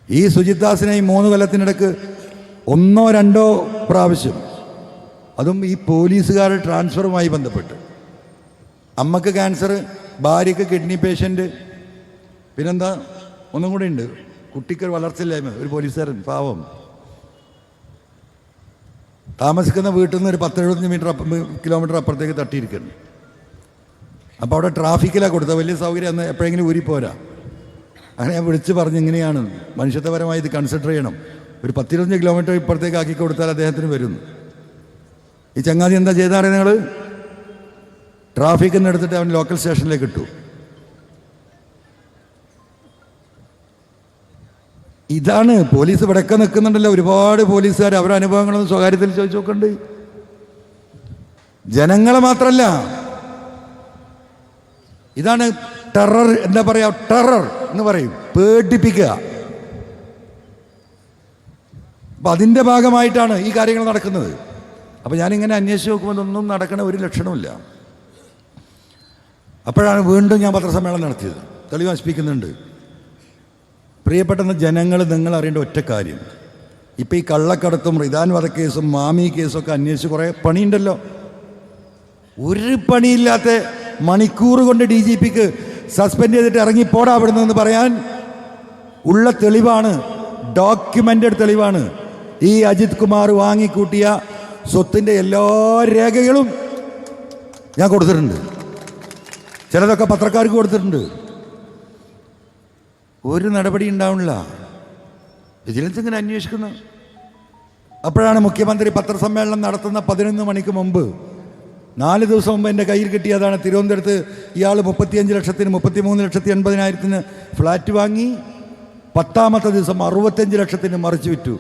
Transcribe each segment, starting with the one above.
ഈ സുജിത് ദാസിനെ ഈ 3 കൊല്ലത്തിനിടക്ക് 1 or 2 പ്രാവശ്യം, അതും ഈ പോലീസുകാരുടെ ട്രാൻസ്ഫറുമായി ബന്ധപ്പെട്ട്, അമ്മക്ക് ക്യാൻസർ, ഭാര്യയ്ക്ക് കിഡ്നി പേഷ്യൻ്റ്, പിന്നെന്താ ഒന്നും കൂടെ ഉണ്ട്, കുട്ടിക്ക് വളർച്ചയില്ലായ്മ, ഒരു പോലീസുകാരൻ പാവം താമസിക്കുന്ന വീട്ടിൽ നിന്ന് ഒരു 10-75 കിലോമീറ്റർ അപ്പുറത്തേക്ക് തട്ടിയിരിക്കുന്നു. അപ്പോൾ അവിടെ ട്രാഫിക്കിലാണ് കൊടുത്തത്, വലിയ സൗകര്യം അന്ന് എപ്പോഴെങ്കിലും ഊരിപ്പോരാ. അങ്ങനെ ഞാൻ വിളിച്ച് പറഞ്ഞ് ഇങ്ങനെയാണ്, മനുഷ്യത്വപരമായി ഇത് കൺസിഡർ ചെയ്യണം, ഒരു 10-25 കിലോമീറ്റർ ഇപ്പുറത്തേക്ക് ആക്കി കൊടുത്താൽ അദ്ദേഹത്തിന് വരുന്നു. ഈ ചങ്ങാതി എന്താ ചെയ്താറേ, നിങ്ങൾ ട്രാഫിക്കിൽ നിന്ന് എടുത്തിട്ട് അവൻ ലോക്കൽ സ്റ്റേഷനിലേക്ക് ഇട്ടു. ഇതാണ് പോലീസ് ഇവിടെയൊക്കെ നിൽക്കുന്നുണ്ടല്ലോ, ഒരുപാട് പോലീസുകാർ അവരുടെ അനുഭവങ്ങളൊന്നും സ്വകാര്യത്തിൽ ചോദിച്ചു നോക്കണ്ട്. ജനങ്ങളെ മാത്രമല്ല, ഇതാണ് ടെറർ, എന്താ പറയുക, ടെറർ എന്ന് പറയും, പേടിപ്പിക്കുക. അപ്പം അതിൻ്റെ ഭാഗമായിട്ടാണ് ഈ കാര്യങ്ങൾ നടക്കുന്നത്. അപ്പം ഞാനിങ്ങനെ അന്വേഷിച്ച് നോക്കുമ്പോൾ ഒന്നും നടക്കണ ഒരു ലക്ഷണമില്ല. അപ്പോഴാണ് വീണ്ടും ഞാൻ പത്രസമ്മേളനം നടത്തിയത്, തെളിവ് നശിപ്പിക്കുന്നുണ്ട്. പ്രിയപ്പെട്ട ജനങ്ങൾ, നിങ്ങൾ അറിയേണ്ട ഒറ്റ കാര്യം, ഇപ്പം ഈ കള്ളക്കടത്തും റിദാൻ വധക്കേസും മാമി കേസൊക്കെ അന്വേഷിച്ച് കുറേ പണിയുണ്ടല്ലോ. ഒരു പണിയില്ലാത്ത മണിക്കൂർ കൊണ്ട് DGPക്ക് സസ്പെൻഡ് ചെയ്തിട്ട് ഇറങ്ങിപ്പോടാ അവിടുന്ന് പറയാൻ ഉള്ള തെളിവാണ്, ഡോക്യുമെൻ്റഡ് തെളിവാണ്. ഈ അജിത് കുമാർ വാങ്ങിക്കൂട്ടിയ സ്വത്തിൻ്റെ എല്ലാ രേഖകളും ഞാൻ കൊടുത്തിട്ടുണ്ട്, ചിലതൊക്കെ പത്രക്കാർക്ക് കൊടുത്തിട്ടുണ്ട്. ഒരു നടപടി ഉണ്ടാവണില്ല, വിജിലൻസ് ഇങ്ങനെ അന്വേഷിക്കുന്നു. അപ്പോഴാണ് മുഖ്യമന്ത്രി പത്രസമ്മേളനം നടത്തുന്ന 11 മണിക്ക് മുമ്പ്, 4 ദിവസം മുമ്പ് എൻ്റെ കയ്യിൽ കിട്ടിയതാണ്, തിരുവനന്തപുരത്ത് ഇയാൾ 35 ലക്ഷത്തിന് 33,80,000 ഫ്ലാറ്റ് വാങ്ങി, 10ാമത്തെ ദിവസം 65 ലക്ഷത്തിന് മറിച്ച് വിറ്റു.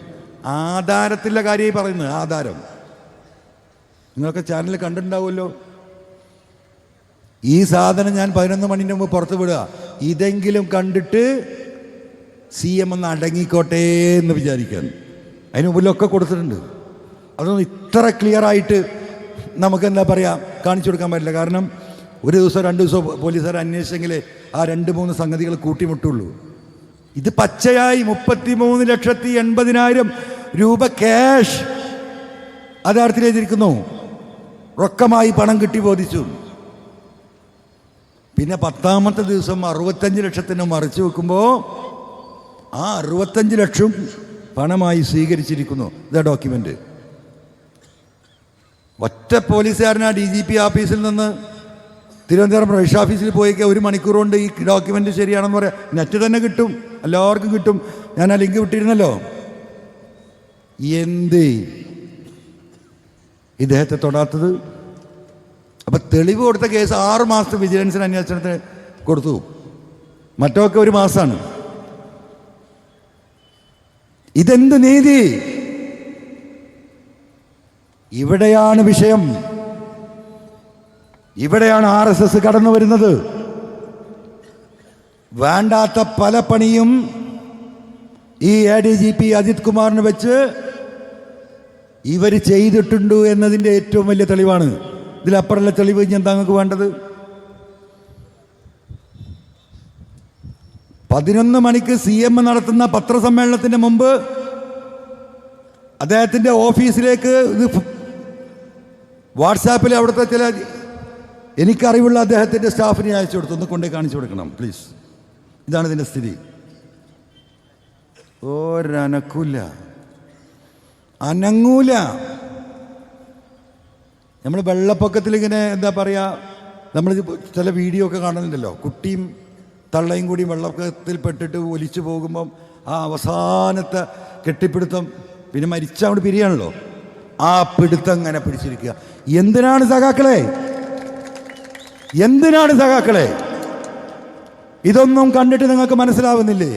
ആധാരത്തിൻ്റെ കാര്യമായി പറയുന്നത്, ആധാരം നിങ്ങളൊക്കെ ചാനൽ കണ്ടിട്ടുണ്ടാവുമല്ലോ. ഈ സാധനം ഞാൻ 11 മണിൻ്റെ മുമ്പ് പുറത്ത് വിടുക, ഇതെങ്കിലും കണ്ടിട്ട് CM ഒന്ന് അടങ്ങിക്കോട്ടെ എന്ന് വിചാരിക്കാൻ. അതിന് മുമ്പിലൊക്കെ കൊടുത്തിട്ടുണ്ട്. അതൊന്നും ഇത്ര ക്ലിയറായിട്ട് നമുക്ക് എന്താ പറയുക കാണിച്ചു കൊടുക്കാൻ പറ്റില്ല. കാരണം ഒരു ദിവസം 2 ദിവസം പോലീസുകാർ അന്വേഷിച്ചെങ്കിൽ ആ 2-3 സംഗതികൾ കൂട്ടിമുട്ടുള്ളൂ. ഇത് പച്ചയായി 33,80,000 രൂപ ക്യാഷ് ആധാരത്തിൽ എഴുതിയിരിക്കുന്നു, റൊക്കമായി പണം കിട്ടി ബോധിച്ചു. പിന്നെ 10ാമത്തെ ദിവസം 65 ലക്ഷത്തിന് മറിച്ച് വെക്കുമ്പോൾ ആ 65 ലക്ഷം പണമായി സ്വീകരിച്ചിരിക്കുന്നു. ഇതാ ഡോക്യുമെൻ്റ്. ഒറ്റ പോലീസുകാരനാ DGP ഓഫീസിൽ നിന്ന് തിരുവനന്തപുരം രജിസ്ട്രാർ ഓഫീസിൽ പോയിക്ക 1 മണിക്കൂർ കൊണ്ട് ഈ ഡോക്യുമെൻ്റ് ശരിയാണെന്ന് പറയാം. നെറ്റ് തന്നെ കിട്ടും, എല്ലാവർക്കും കിട്ടും. ഞാൻ ആ ലിങ്ക് വിട്ടിരുന്നല്ലോ. എന്ത് ഇദ്ദേഹത്തെ തൊടാത്തത്? അപ്പം തെളിവ് കൊടുത്ത കേസ് 6 മാസത്തെ വിജിലൻസിന് അന്വേഷണത്തിന് കൊടുത്തു, മറ്റൊക്കെ 1 മാസമാണ്. ഇതെന്ത് നീതി? ഇവിടെയാണ് വിഷയം, ഇവിടെയാണ് RSS കടന്നു വരുന്നത്. വേണ്ടാത്ത പല പണിയും ഈ ADGP അജിത് കുമാറിന് വെച്ച് ഇവർ ചെയ്തിട്ടുണ്ട് എന്നതിൻ്റെ ഏറ്റവും വലിയ തെളിവാണ്. ഇതിലപ്പുറമുള്ള തെളിവ് ഇനി എന്താ നിങ്ങൾക്ക് വേണ്ടത്? 11 മണിക്ക് CM നടത്തുന്ന പത്രസമ്മേളനത്തിന് മുമ്പ് അദ്ദേഹത്തിൻ്റെ ഓഫീസിലേക്ക് ഇത് വാട്സാപ്പിൽ അവിടുത്തെ ചില എനിക്കറിവുള്ള അദ്ദേഹത്തിൻ്റെ സ്റ്റാഫിനെ അയച്ചു കൊടുത്തു, ഒന്ന് കൊണ്ടേ കാണിച്ചു കൊടുക്കണം പ്ലീസ്. ഇതാണ് ഇതിൻ്റെ സ്ഥിതി. ഒരനക്കൂല, അനങ്ങൂല. നമ്മൾ വെള്ളപ്പൊക്കത്തിൽ ഇങ്ങനെ എന്താ പറയുക, നമ്മൾ ചില വീഡിയോ ഒക്കെ കാണുന്നുണ്ടല്ലോ, കുട്ടിയും തള്ളയും കൂടി വെള്ളപ്പൊക്കത്തിൽ പെട്ടിട്ട് ഒലിച്ചു പോകുമ്പം ആ അവസാനത്തെ കെട്ടിപ്പിടുത്തം, പിന്നെ മരിച്ച അവിടെ പിരിയാണല്ലോ, ആ പിടുത്തം അങ്ങനെ പിടിച്ചിരിക്കുക. എന്തിനാണ് സഖാക്കളെ, എന്തിനാണ് സഖാക്കളെ? ഇതൊന്നും കണ്ടിട്ട് നിങ്ങൾക്ക് മനസ്സിലാവുന്നില്ലേ?